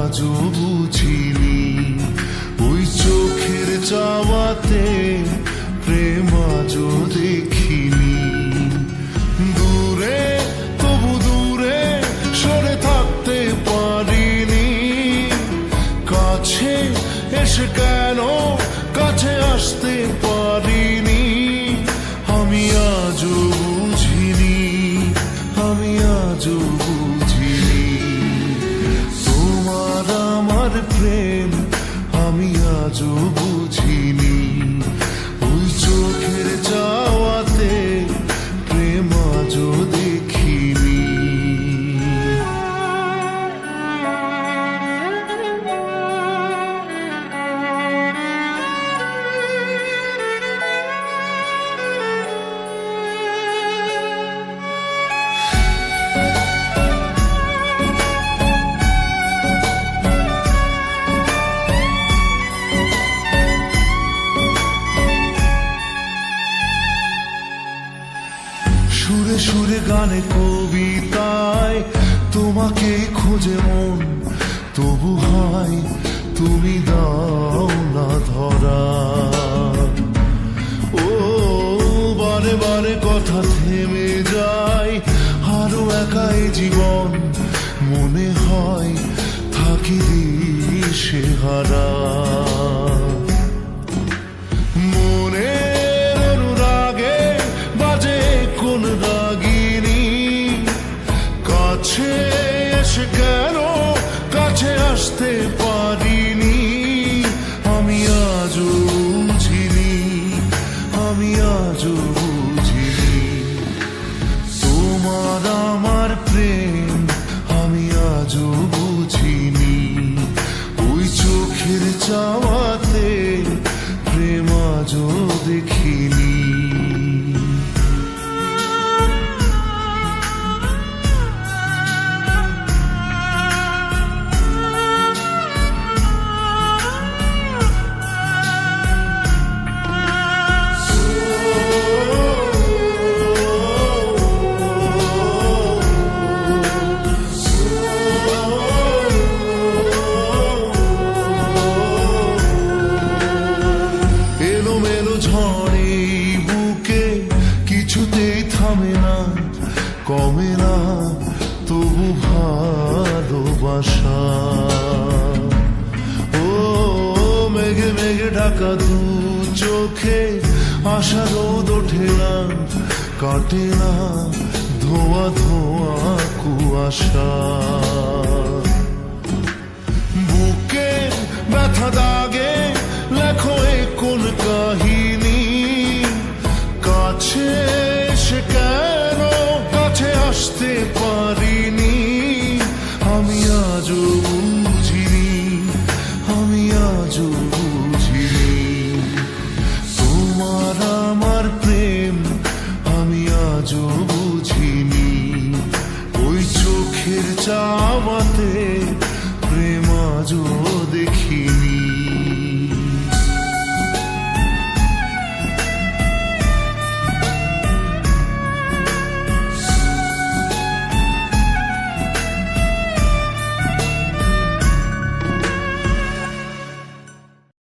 আজও বুঝিনি, ওই চোখের চাওয়াতে প্রেম আজও দেখিনি। দূরে তবু দূরে সরে থাকতে পারিনি, কাছে এসে কেন কাছে আসতে পারিনি। আমি আজও বুঝিনি, আমি আজও বুঝিনি তোমার আমার প্রেম, আমি আজও বুঝিনি। ওই চোখের চাওয়াতে প্রেম আজও দেখিনি। সুরে সুরে গানে কবিতায় তোমাকে খোঁজে মন, তবু হয় তুমি দাও না ধরা। ও বারে বারে কথা থেমে যায়, আরো একাই জীবন মনে হয় থাকি দিশে হারা। কাছে এসে কেন কাছে আসতে পারিনি। আমি আজও বুঝিনি, আমি আজও বুঝিনি তোমার আমার প্রেম, আমি আজও বুঝিনি। ওই চোখের চাওয়াতে প্রেম আজও দেখিনি। ঝড়ে বুকে কিছুতেই থামে না, কমে না তবু ভালোবাসা। ও মেঘে মেঘে ঢাকা দু চোখে আশা রোদ ওঠে না, কাটে না ধোয়া ধোয়া কুয়াশা। বুকে ব্যথা দাগে লেখো কোন কাহিনী, কাছে এসে কেন কাছে আসতে পারিনি। আমি আজও বুঝিনি, আমি আজও বুঝিনি তোমার আমার প্রেম, আমি আজও বুঝিনি। ওই চোখের চাওয়াতে প্রেম আজও